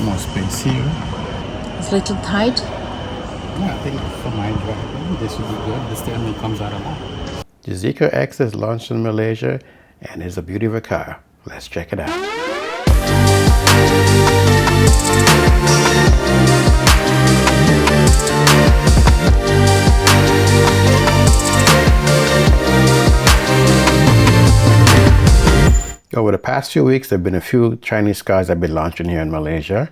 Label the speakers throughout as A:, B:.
A: More space here.
B: It's a little tight.
A: Yeah, I think for my driving, this would be good. The steering wheel comes out a lot. The Zeekr X is launched in Malaysia and is a beauty of a car. Let's check it out. Over the past few weeks, there have been a few Chinese cars that have been launching here in Malaysia,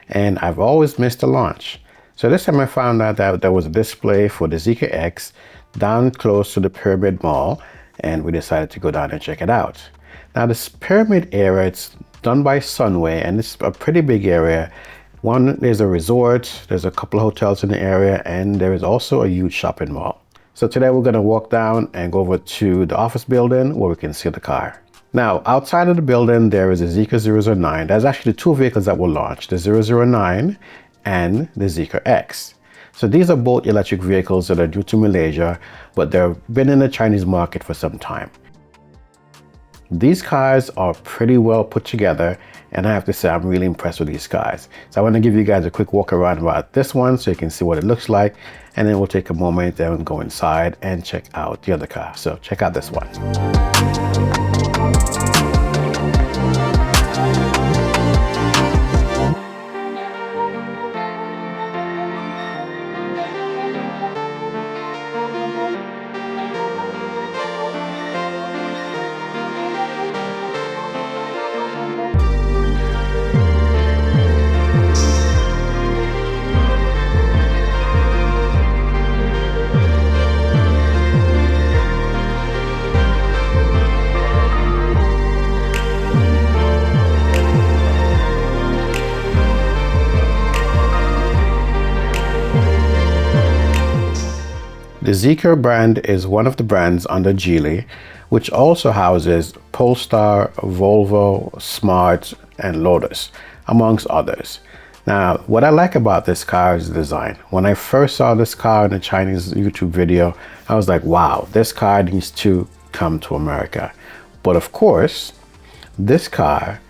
A: and I've always missed the launch. So this time I found out that there was a display for the Zeekr X down close to the Pyramid Mall, and we decided to go down and check it out. Now this Pyramid area, it's done by Sunway, and it's a pretty big area. There's a resort, there's a couple of hotels in the area, and there is also a huge shopping mall. So today we're going to walk down and go over to the office building where we can see the car. Now, outside of the building, there is a Zeekr 009. There's actually two vehicles that were launched, the 009 and the Zeekr X. So these are both electric vehicles that are due to Malaysia, but they've been in the Chinese market for some time. These cars are pretty well put together, and I have to say I'm really impressed with these cars. So I want to give you guys a quick walk around about this one so you can see what it looks like, and then we'll take a moment and go inside and check out the other car. So check out this one. The Zeekr brand is one of the brands under Geely, which also houses Polestar, Volvo, Smart, and Lotus, amongst others. Now, what I like about this car is the design. When I first saw this car in a Chinese YouTube video, I was like, wow, this car needs to come to America. But of course, this car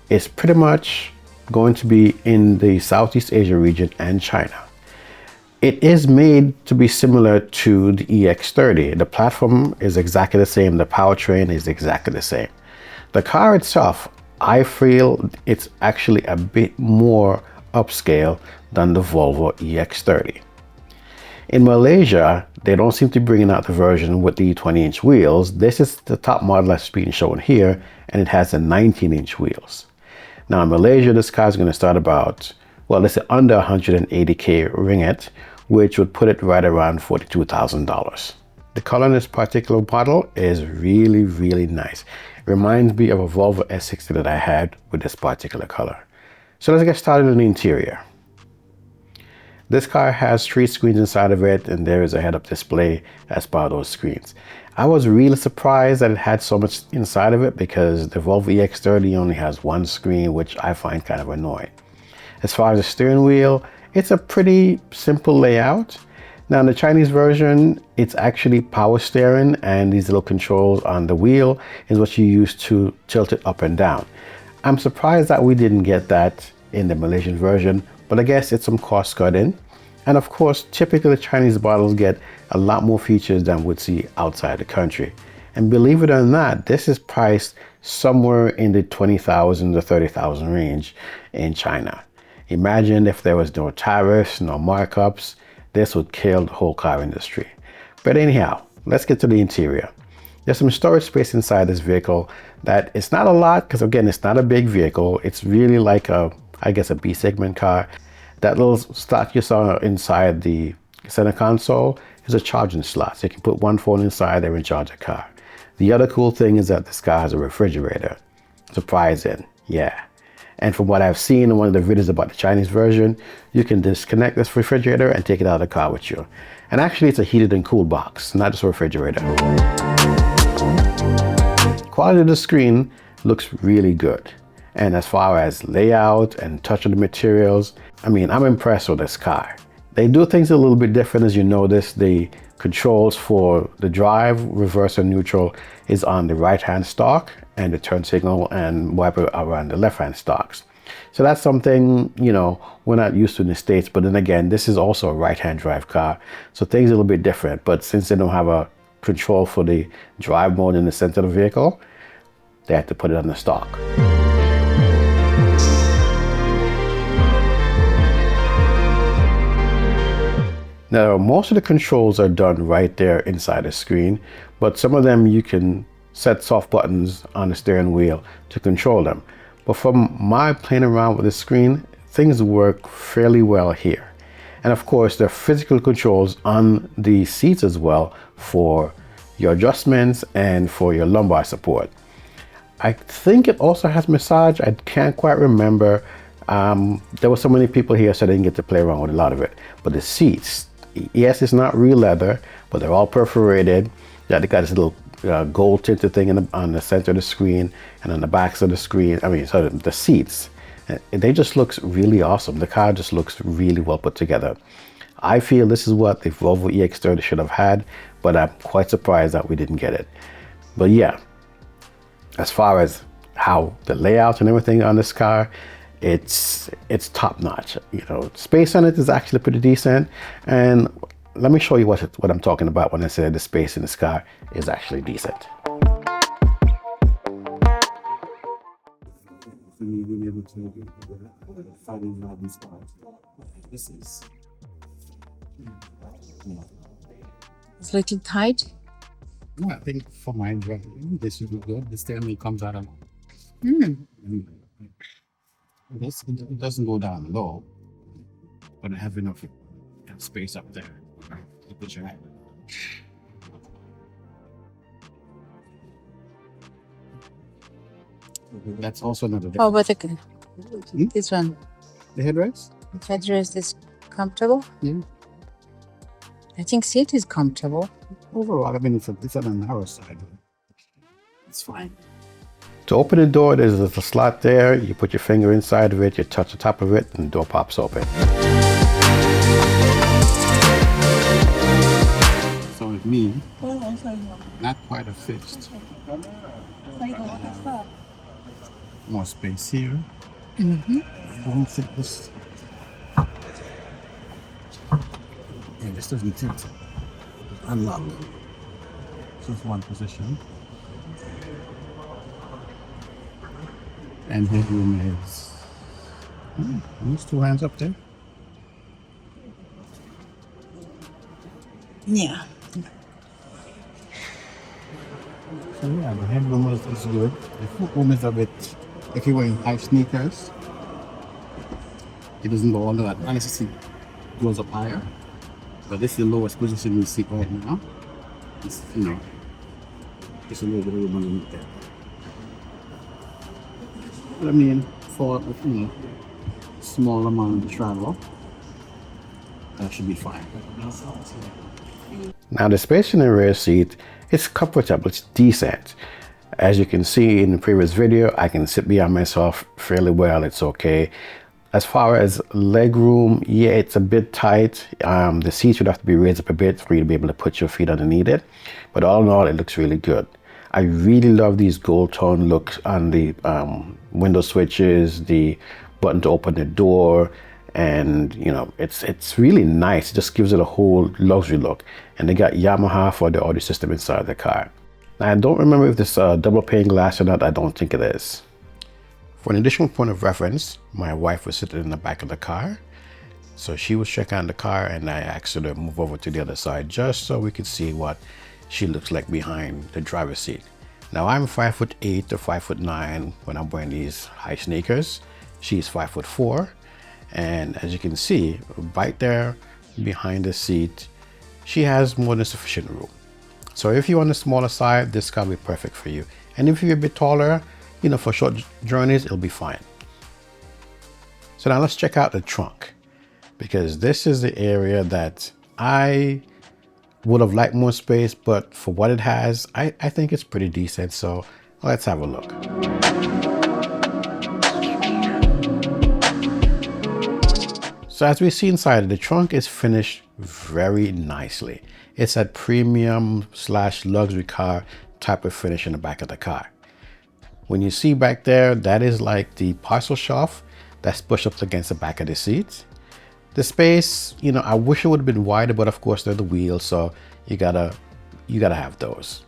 A: is pretty much going to be in the Southeast Asia region and China. It is made to be similar to the EX30. The platform is exactly the same. The powertrain is exactly the same. The car itself, I feel it's actually a bit more upscale than the Volvo EX30. In Malaysia, they don't seem to be bringing out the version with the 20-inch wheels. This is the top model that's being shown here, and it has the 19-inch wheels. Now in Malaysia, this car is going to start about, well, let's say under 180K ringgit, which would put it right around $42,000. The color in this particular model is really, really nice. It reminds me of a Volvo S60 that I had with this particular color. So let's get started in the interior. This car has 3 screens inside of it, and there is a head-up display as part of those screens. I was really surprised that it had so much inside of it because the Volvo EX30 only has 1 screen, which I find kind of annoying. As far as the steering wheel, it's a pretty simple layout. Now in the Chinese version, it's actually power steering, and these little controls on the wheel is what you use to tilt it up and down. I'm surprised that we didn't get that in the Malaysian version, but I guess it's some cost cutting. And of course, typically the Chinese models get a lot more features than we'd see outside the country. And believe it or not, this is priced somewhere in the 20,000 to 30,000 range in China. Imagine if there was no tariffs, no markups, this would kill the whole car industry. But anyhow, let's get to the interior. There's some storage space inside this vehicle that it's not a lot because again, it's not a big vehicle. It's really like I guess a B segment car. That little slot you saw inside the center console is a charging slot. So you can put one phone inside there and charge a car. The other cool thing is that this car has a refrigerator. Surprising, yeah. And from what I've seen in one of the videos about the Chinese version, you can disconnect this refrigerator and take it out of the car with you. And actually it's a heated and cooled box, not just a refrigerator. Quality of the screen looks really good. And as far as layout and touch of the materials, I mean, I'm impressed with this car. They do things a little bit different. As you notice, the controls for the drive, reverse and neutral is on the right hand stalk, and the turn signal and wiper are on the left hand stalks. So that's something, you know, we're not used to in the States. But then again, this is also a right-hand drive car. So things are a little bit different. But since they don't have a control for the drive mode in the center of the vehicle, they have to put it on the stock. Now, most of the controls are done right there inside the screen, but some of them you can set soft buttons on the steering wheel to control them. But from my playing around with the screen, things work fairly well here. And of course, there are physical controls on the seats as well for your adjustments and for your lumbar support. I think it also has massage. I can't quite remember. There were so many people here, so I didn't get to play around with a lot of it. But the seats, yes, it's not real leather, but they're all perforated. Yeah, they got this little gold tinted thing on the center of the screen and on the backs of the screen. I mean, so the seats, they just looks really awesome. The car just looks really well put together. I feel this is what the Volvo EX30 should have had, but I'm quite surprised that we didn't get it. But yeah, as far as how the layout and everything on this car, it's top notch. You know, space on it is actually pretty decent. And let me show you what I'm talking about when I say the space in this car is actually decent.
B: It's a little tight.
C: No, I think for my driving, this should be good. The steering wheel comes out of this. It doesn't go down low, but I have enough space up there to put your hand. That's also another.
B: How about this one?
C: The headrest?
B: The headrest is comfortable?
C: Yeah.
B: I think seat is comfortable.
C: Overall, I mean, it's on the narrow side. It's fine.
A: To open the door, there's a slot there. You put your finger inside of it, you touch the top of it, and the door pops open.
C: So with me, not quite a fixed. More space here. I don't think this. Yeah, this doesn't tilt. Unlock. This is one position. And headroom is. Use two hands up there.
B: Yeah.
C: So yeah, the headroom is good. The foot is a bit. If you're wearing high sneakers, it doesn't go all the way. Unless it goes up higher. But this is the lowest position we see right now. It's, you know, it's a little bit of room underneath there. But I mean, for, you know, small amount of travel, that should be fine.
A: Now the space in the rear seat is comfortable, it's decent. As you can see in the previous video, I can sit behind myself fairly well, it's okay. As far as leg room, yeah, it's a bit tight. The seats would have to be raised up a bit for you to be able to put your feet underneath it. But all in all, it looks really good. I really love these gold tone looks on the window switches, the button to open the door, and you know, it's really nice. It just gives it a whole luxury look. And they got Yamaha for the audio system inside the car. Now, I don't remember if this double pane glass or not. I don't think it is. For an additional point of reference, my wife was sitting in the back of the car. So she was checking on the car and I asked her to move over to the other side just so we could see what she looks like behind the driver's seat. Now I'm 5'8" to 5'9" when I'm wearing these high sneakers. She's 5'4", and as you can see, right there behind the seat, she has more than sufficient room. So if you're on the smaller side, this car will be perfect for you. And if you're a bit taller, you know, for short journeys, it'll be fine. So now let's check out the trunk, because this is the area that I would have liked more space, but for what it has, I think it's pretty decent. So let's have a look. So as we see inside, the trunk is finished very nicely. It's a premium / luxury car type of finish in the back of the car. When you see back there, that is like the parcel shelf that's pushed up against the back of the seat. The space, you know, I wish it would have been wider, but of course they're the wheels, so you gotta have those.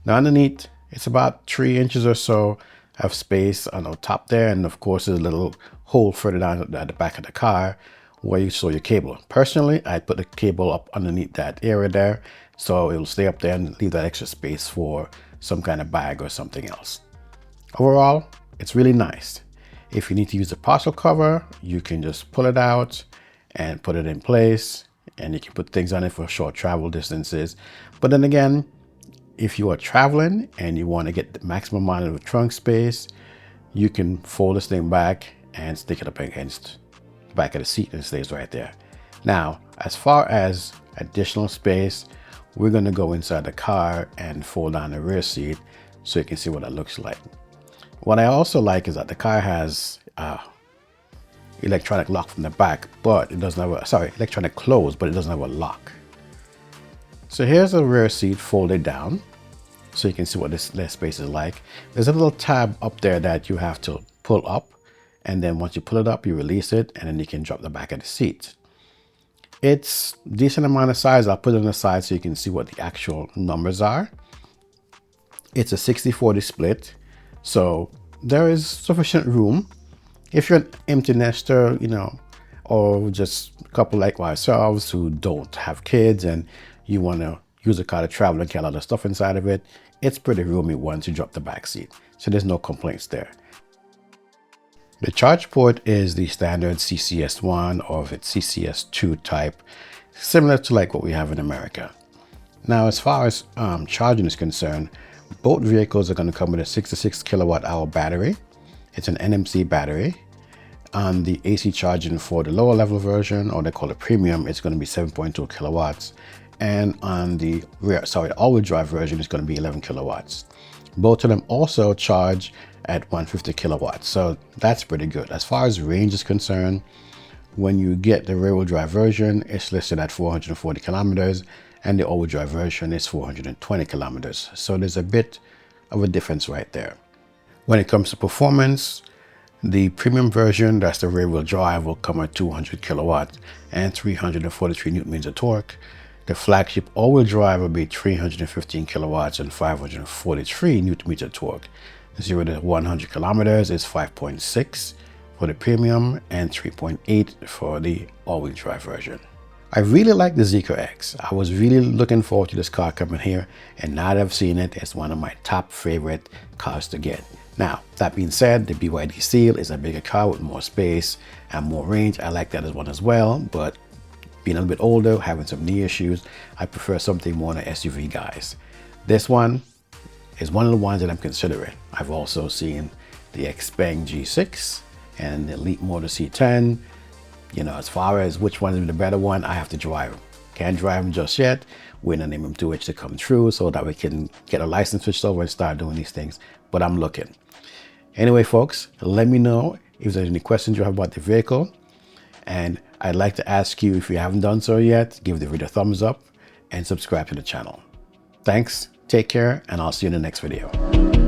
A: Now underneath, it's about 3 inches or so of space on the top there, and of course there's a little hole further down at the back of the car where you store your cable. Personally, I put the cable up underneath that area there, so it'll stay up there and leave that extra space for some kind of bag or something else. Overall, it's really nice. If you need to use a parcel cover, you can just pull it out and put it in place, and you can put things on it for short travel distances. But then again, if you are traveling and you want to get the maximum amount of trunk space, you can fold this thing back and stick it up against the back of the seat and it stays right there. Now, as far as additional space, we're going to go inside the car and fold down the rear seat so you can see what that looks like. What I also like is that the car has electronic lock from the back, but it doesn't have a, electronic close, but it doesn't have a lock. So here's the rear seat folded down so you can see what this left space is like. There's a little tab up there that you have to pull up, and then once you pull it up, you release it, and then you can drop the back of the seat. It's decent amount of size. I'll put it on the side so you can see what the actual numbers are. It's a 60-40 split, so there is sufficient room. If you're an empty nester, you know, or just a couple like ourselves who don't have kids and you want to use a car to travel and get a lot of stuff inside of it, it's pretty roomy once you drop the back seat. So there's no complaints there. The charge port is the standard CCS1 or if it's CCS2 type, similar to like what we have in America. Now, as far as charging is concerned, both vehicles are going to come with a 66 kilowatt hour battery. It's an NMC battery. On the AC charging for the lower level version, or they call it premium, it's going to be 7.2 kilowatts. And on the all-wheel drive version, it's going to be 11 kilowatts. Both of them also charge at 150 kilowatts. So that's pretty good. As far as range is concerned, when you get the rear-wheel drive version, it's listed at 440 kilometers, and the all-wheel drive version is 420 kilometers. So there's a bit of a difference right there. When it comes to performance, the premium version, that's the rear-wheel drive, will come at 200 kilowatts and 343 newton-meters of torque. The flagship all-wheel drive will be 315 kilowatts and 543 newton-meters of torque. 0 to 100 kilometers is 5.6 for the premium and 3.8 for the all-wheel drive version. I really like the Zeekr X. I was really looking forward to this car coming here, and now that I've seen it, it's one of my top favorite cars to get. Now, that being said, the BYD Seal is a bigger car with more space and more range. I like that as one as well, but being a little bit older, having some knee issues, I prefer something more than SUV guys. This one is one of the ones that I'm considering. I've also seen the Xpeng G6 and the Elite Motor C10. You know, as far as which one is the better one, I have to drive them. Can't drive them just yet. Waiting on them to to come through so that we can get a license switched over and start doing these things. But I'm looking. Anyway, folks, let me know if there's any questions you have about the vehicle. And I'd like to ask you, if you haven't done so yet, give the video a thumbs up and subscribe to the channel. Thanks, take care, and I'll see you in the next video.